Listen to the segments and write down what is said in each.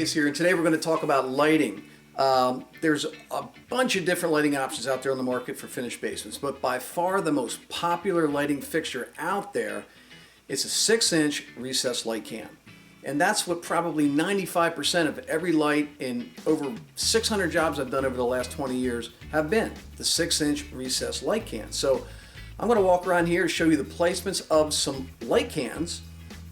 Case here, and today we're going to talk about lighting. There's a bunch of different lighting options out there on the market for finished basements, but by far the most popular lighting fixture out there is a 6-inch recessed light can. And that's what probably 95% of every light in over 600 jobs I've done over the last 20 years have been, the 6-inch recessed light can. So I'm going to walk around here and show you the placements of some light cans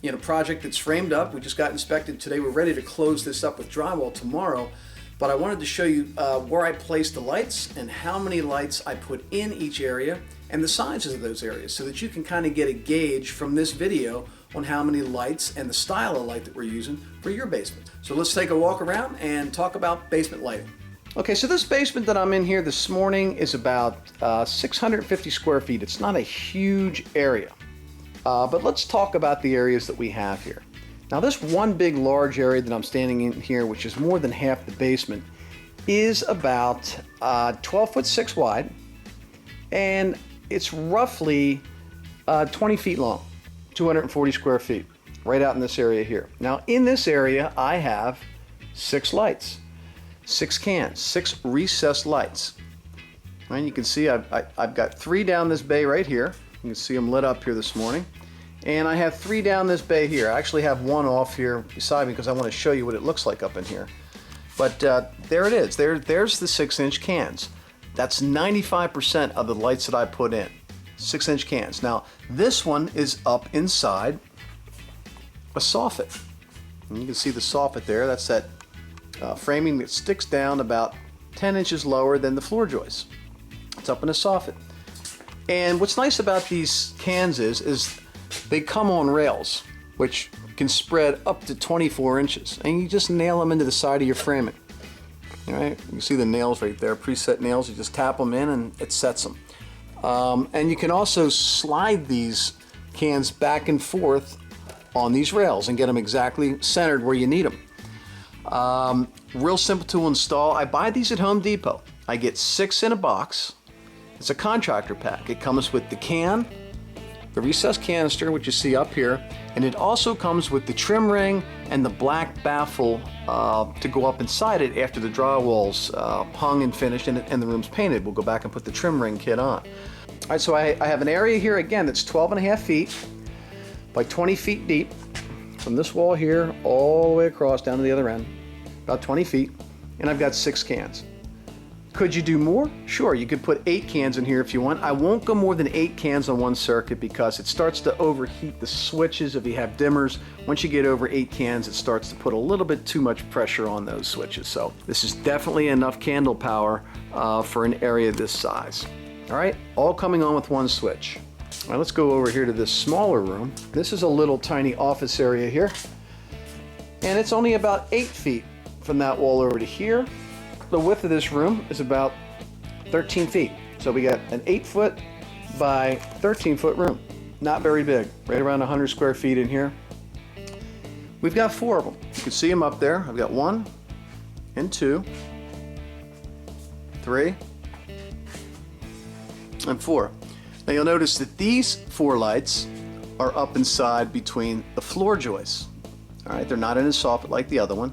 in a project that's framed up. We just got inspected today. We're ready to close this up with drywall tomorrow. But I wanted to show you where I placed the lights and how many lights I put in each area and the sizes of those areas so that you can kind of get a gauge from this video on how many lights and the style of light that we're using for your basement. So let's take a walk around and talk about basement lighting. Okay, so this basement that I'm in here this morning is about 650 square feet. It's not a huge area, but let's talk about the areas that we have here. Now this one big large area that I'm standing in here, which is more than half the basement, is about 12 foot 6 wide, and it's roughly 20 feet long, 240 square feet, right out in this area here. Now in this area I have 6 lights, 6 cans, 6 recessed lights. And you can see I've got 3 down this bay right here. You can see them lit up here this morning. And I have 3 down this bay here. I actually have 1 off here beside me because I want to show you what it looks like up in here. But there it is. There's the 6-inch cans. That's 95% of the lights that I put in. 6-inch cans. Now this one is up inside a soffit. And you can see the soffit there. That's that framing that sticks down about 10 inches lower than the floor joist. It's up in a soffit. And what's nice about these cans is they come on rails, which can spread up to 24 inches, and you just nail them into the side of your framing. All right, you can see the nails right there, preset nails. You just tap them in and it sets them. And you can also slide these cans back and forth on these rails and get them exactly centered where you need them. Real simple to install. I buy these at Home Depot. I get 6 in a box. It's a contractor pack. It comes with the can, the recessed canister, which you see up here, and it also comes with the trim ring and the black baffle to go up inside it after the drywall's hung and finished and the room's painted. We'll go back and put the trim ring kit on. All right, so I have an area here again that's 12.5 feet by 20 feet deep from this wall here all the way across down to the other end, about 20 feet, and I've got 6 cans. Could you do more? Sure, you could put 8 cans in here if you want. I won't go more than 8 cans on one circuit because it starts to overheat the switches if you have dimmers. Once you get over 8 cans, it starts to put a little bit too much pressure on those switches. So this is definitely enough candle power for an area this size. All right, all coming on with one switch. All right, let's go over here to this smaller room. This is a little tiny office area here, and it's only about 8 feet from that wall over to here. The width of this room is about 13 feet. So we got an 8 foot by 13 foot room. Not very big, right around 100 square feet in here. We've got 4 of them. You can see them up there. I've got 1 and 2, 3, and 4. Now you'll notice that these 4 lights are up inside between the floor joists. All right, they're not in a soffit like the other one.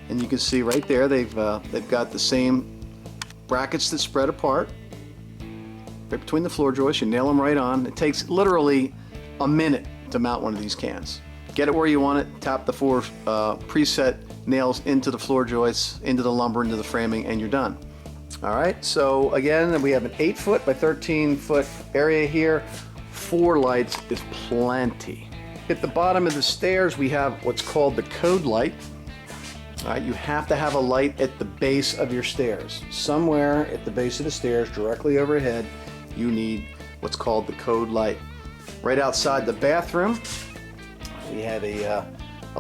And you can see right there they've got the same brackets that spread apart right between the floor joists. You nail them right on. It takes literally a minute to mount one of these cans. Get it where you want it, tap the 4 preset nails into the floor joists, into the lumber, into the framing, and you're done. All right, so again, we have an 8 foot by 13 foot area here. 4 lights is plenty. At the bottom of the stairs we have what's called the code light. All right, you have to have a light at the base of your stairs. Somewhere at the base of the stairs, directly overhead, you need what's called the code light. Right outside the bathroom, we have a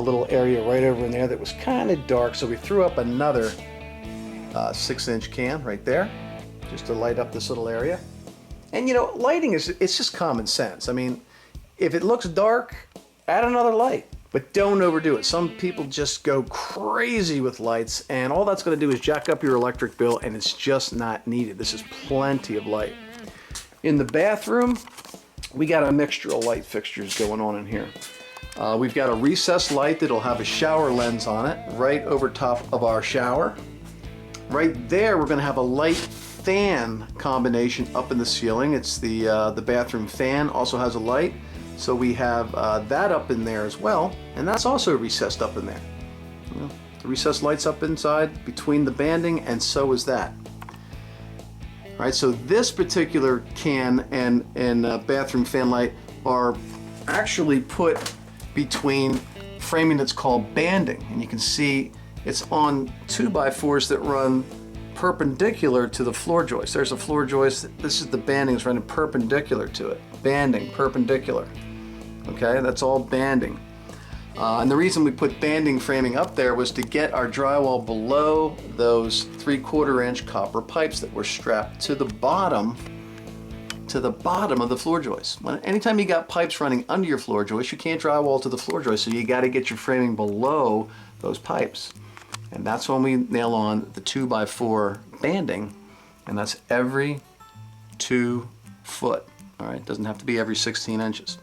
little area right over in there that was kind of dark, so we threw up another 6-inch can right there, just to light up this little area. And you know, lighting it's just common sense. I mean, if it looks dark, add another light. But don't overdo it. Some people just go crazy with lights, and all that's going to do is jack up your electric bill, and it's just not needed. This is plenty of light. In the bathroom, we got a mixture of light fixtures going on in here. We've got a recessed light that'll have a shower lens on it right over top of our shower. Right there we're going to have a light fan combination up in the ceiling. It's the bathroom fan, also has a light. So we have that up in there as well, and that's also recessed up in there. You know, the recessed light's up inside between the banding, and so is that. All right, so this particular can and bathroom fan light are actually put between framing that's called banding, and you can see it's on 2x4s that run perpendicular to the floor joist. There's a floor joist. This is the banding that's running perpendicular to it. Banding, perpendicular. Okay, that's all banding. And the reason we put banding framing up there was to get our drywall below those 3/4 inch copper pipes that were strapped to the bottom of the floor joist. Anytime you got pipes running under your floor joist, you can't drywall to the floor joist, so you got to get your framing below those pipes. And that's when we nail on the 2x4 banding, and that's every 2 foot. All right, it doesn't have to be every 16 inches.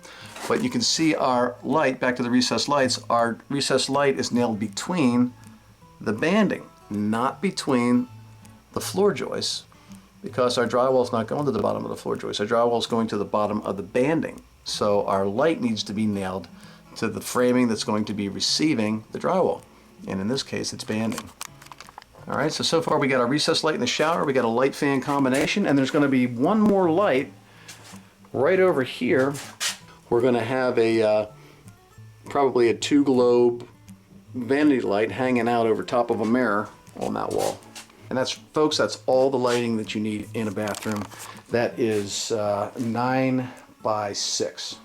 But you can see our light, back to the recessed lights, our recessed light is nailed between the banding, not between the floor joists, because our drywall is not going to the bottom of the floor joist. Our drywall is going to the bottom of the banding. So our light needs to be nailed to the framing that's going to be receiving the drywall. And in this case, it's banding. All right, so far we got a recessed light in the shower, we got a light fan combination, and there's going to be one more light right over here. We're going to have probably a 2-globe vanity light hanging out over top of a mirror on that wall. And that's, folks, that's all the lighting that you need in a bathroom. That is 9 by 6.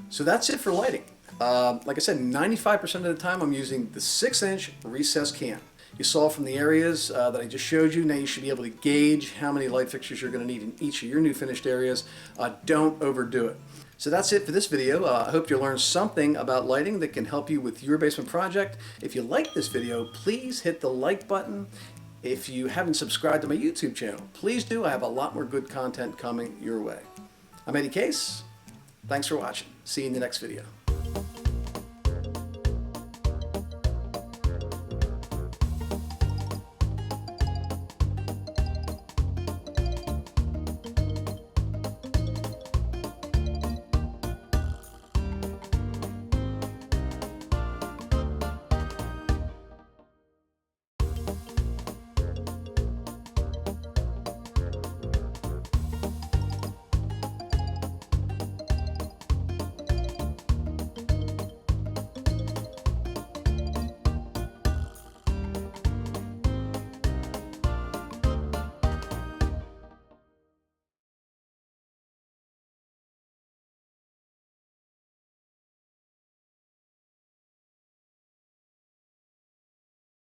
So that's it for lighting. Like I said, 95% of the time I'm using the 6-inch recessed can. You saw from the areas that I just showed you. Now you should be able to gauge how many light fixtures you're going to need in each of your new finished areas. Don't overdo it. So that's it for this video. I hope you learned something about lighting that can help you with your basement project. If you like this video, please hit the like button. If you haven't subscribed to my YouTube channel, please do. I have a lot more good content coming your way. I'm Eddie Case. Thanks for watching. See you in the next video.